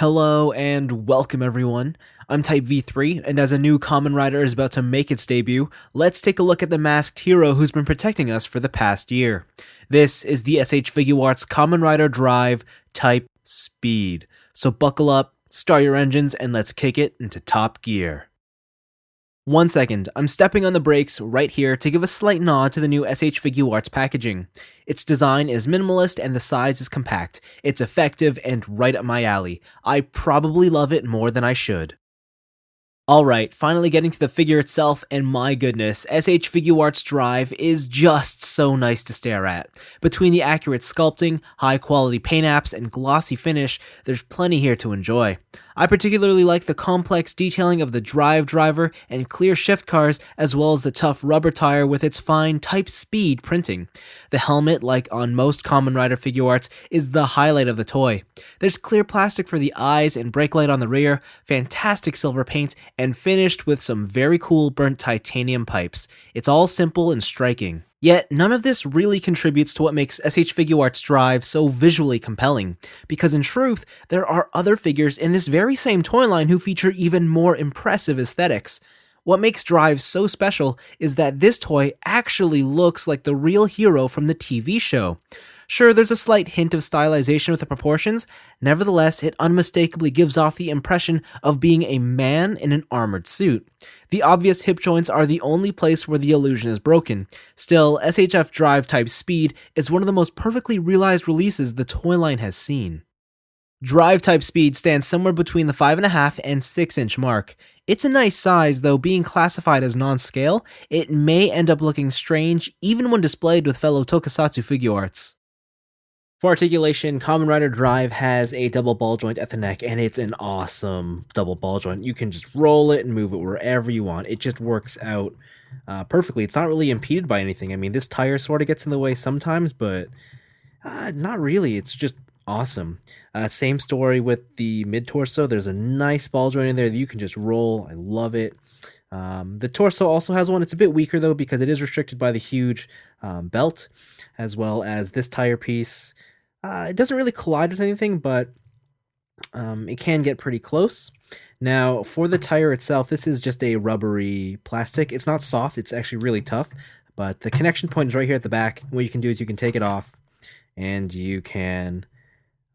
Hello and welcome everyone. I'm Type V3, and as a new Kamen Rider is about to make its debut, let's take a look at the masked hero who's been protecting us for the past year. This is the S.H.Figuarts Kamen Rider Drive Type Speed. So buckle up, start your engines, and let's kick it into top gear. 1 second, I'm stepping on the brakes right here to give a slight nod to the new S.H.Figuarts packaging. Its design is minimalist and the size is compact. It's effective and right up my alley. I probably love it more than I should. Alright, finally getting to the figure itself, and my goodness, S.H.Figuarts Drive is just so nice to stare at. Between the accurate sculpting, high quality paint apps, and glossy finish, there's plenty here to enjoy. I particularly like the complex detailing of the drive driver and clear shift cars, as well as the tough rubber tire with its fine type speed printing. The helmet, like on most Kamen Rider Figuarts, is the highlight of the toy. There's clear plastic for the eyes and brake light on the rear, fantastic silver paint, and finished with some very cool burnt titanium pipes. It's all simple and striking. Yet, none of this really contributes to what makes S.H.Figuarts Drive so visually compelling, because in truth, there are other figures in this very same toy line who feature even more impressive aesthetics. What makes Drive so special is that this toy actually looks like the real hero from the TV show. Sure, there's a slight hint of stylization with the proportions, nevertheless, it unmistakably gives off the impression of being a man in an armored suit. The obvious hip joints are the only place where the illusion is broken. Still, SHF Drive Type Speed is one of the most perfectly realized releases the toy line has seen. Drive Type Speed stands somewhere between the 5.5 and 6 inch mark. It's a nice size, though being classified as non-scale, it may end up looking strange even when displayed with fellow Tokusatsu Figuarts. For articulation, Kamen Rider Drive has a double ball joint at the neck, and it's an awesome double ball joint. You can just roll it and move it wherever you want. It just works out perfectly. It's not really impeded by anything. I mean, this tire sort of gets in the way sometimes, but not really. It's just awesome. Same story with the mid-torso. There's a nice ball joint in there that you can just roll. I love it. The torso also has one. It's a bit weaker, though, because it is restricted by the huge belt, as well as this tire piece. It doesn't really collide with anything, but it can get pretty close. Now, for the tire itself, this is just a rubbery plastic. It's not soft, it's actually really tough, but the connection point is right here at the back. What you can do is you can take it off, and you can,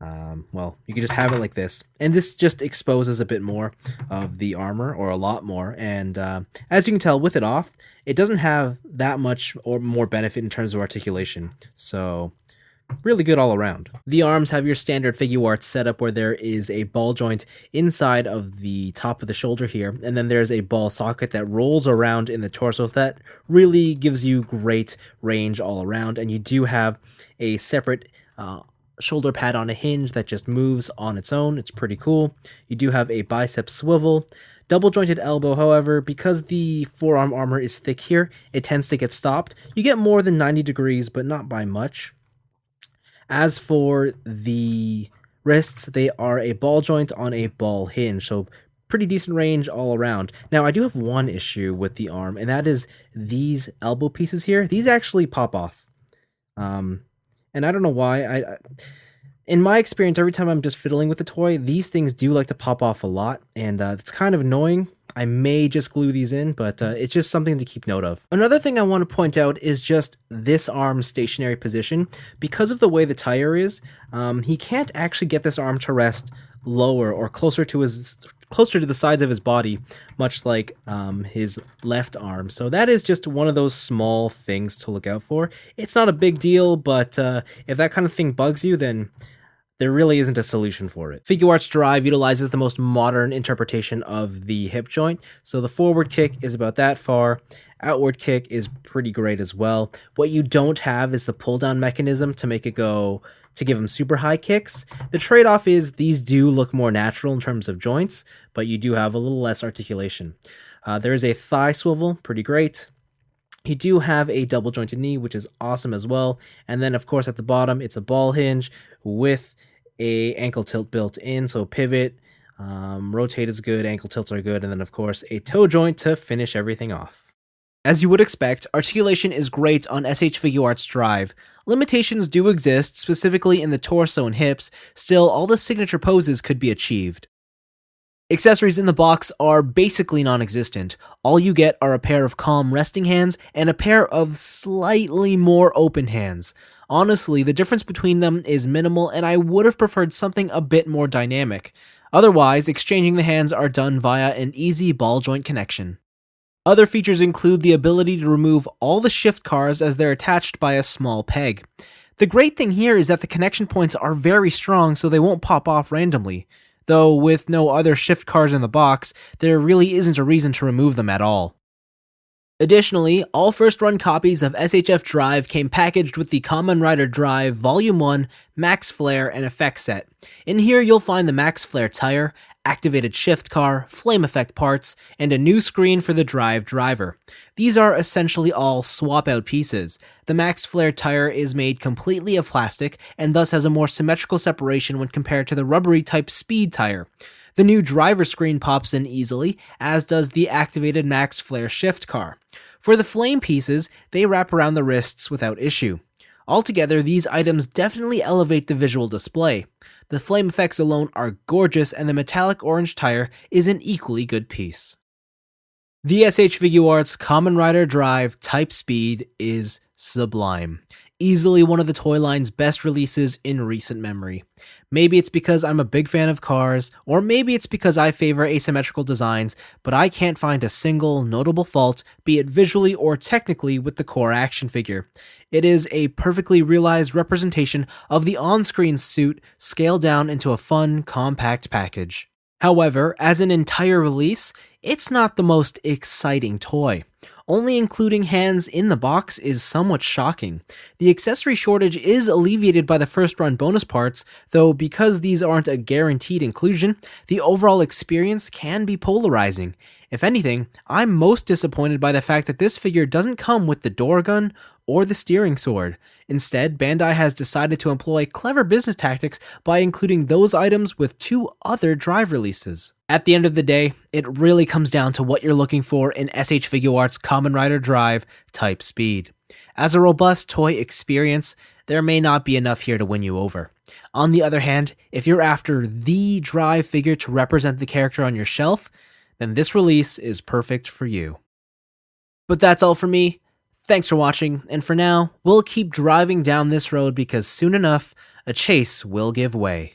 you can just have it like this. And this just exposes a bit more of the armor, or a lot more, and as you can tell, with it off, it doesn't have that much or more benefit in terms of articulation, so really good all around. The arms have your standard Figuarts setup where there is a ball joint inside of the top of the shoulder here, and then there's a ball socket that rolls around in the torso that really gives you great range all around, and you do have a separate shoulder pad on a hinge that just moves on its own. It's pretty cool. You do have a bicep swivel. Double jointed elbow, however, because the forearm armor is thick here, it tends to get stopped. You get more than 90 degrees, but not by much. As for the wrists, they are a ball joint on a ball hinge, so pretty decent range all around. Now, I do have one issue with the arm, and that is these elbow pieces here. These actually pop off. And I don't know why. In my experience, every time I'm just fiddling with the toy, these things do like to pop off a lot, and it's kind of annoying. I may just glue these in, but it's just something to keep note of. Another thing I want to point out is just this arm's stationary position. Because of the way the tire is, he can't actually get this arm to rest lower or closer to the sides of his body, much like his left arm. So that is just one of those small things to look out for. It's not a big deal, but if that kind of thing bugs you, then there really isn't a solution for it. Figuarts Drive utilizes the most modern interpretation of the hip joint, so the forward kick is about that far. Outward kick is pretty great as well. What you don't have is the pull-down mechanism to make it go to give them super high kicks. The trade-off is these do look more natural in terms of joints, but you do have a little less articulation. There is a thigh swivel, pretty great. You do have a double jointed knee, which is awesome as well. And then, of course, at the bottom, it's a ball hinge with a ankle tilt built in, so pivot, rotate is good, ankle tilts are good, and then, of course, a toe joint to finish everything off. As you would expect, articulation is great on S.H.Figuarts Drive. Limitations do exist, specifically in the torso and hips, still all the signature poses could be achieved. Accessories in the box are basically non-existent. All you get are a pair of calm resting hands and a pair of slightly more open hands. Honestly, the difference between them is minimal and I would have preferred something a bit more dynamic. Otherwise, exchanging the hands are done via an easy ball joint connection. Other features include the ability to remove all the shift cars as they're attached by a small peg. The great thing here is that the connection points are very strong so they won't pop off randomly. Though with no other shift cars in the box, there really isn't a reason to remove them at all. Additionally, all first-run copies of SHF Drive came packaged with the Kamen Rider Drive Volume 1 Max Flare and Effect Set. In here you'll find the Max Flare tire, activated shift car, flame effect parts, and a new screen for the Drive driver. These are essentially all swap-out pieces. The Max Flare tire is made completely of plastic and thus has a more symmetrical separation when compared to the rubbery type Speed tire. The new driver screen pops in easily, as does the activated Max Flare shift car. For the flame pieces, they wrap around the wrists without issue. Altogether, these items definitely elevate the visual display. The flame effects alone are gorgeous, and the metallic orange tire is an equally good piece. The S.H.Figuarts Kamen Rider Drive Type Speed is sublime. Easily one of the toy line's best releases in recent memory. Maybe it's because I'm a big fan of cars, or maybe it's because I favor asymmetrical designs, but I can't find a single notable fault, be it visually or technically, with the core action figure. It is a perfectly realized representation of the on-screen suit scaled down into a fun, compact package. However, as an entire release, it's not the most exciting toy. Only including hands in the box is somewhat shocking. The accessory shortage is alleviated by the first-run bonus parts, though because these aren't a guaranteed inclusion, the overall experience can be polarizing. If anything, I'm most disappointed by the fact that this figure doesn't come with the door gun or the steering sword. Instead, Bandai has decided to employ clever business tactics by including those items with 2 other Drive releases. At the end of the day, it really comes down to what you're looking for in S.H.Figuarts Kamen Rider Drive Type Speed. As a robust toy experience, there may not be enough here to win you over. On the other hand, if you're after the Drive figure to represent the character on your shelf, then this release is perfect for you. But that's all for me. Thanks for watching, and for now, we'll keep driving down this road because soon enough, a chase will give way.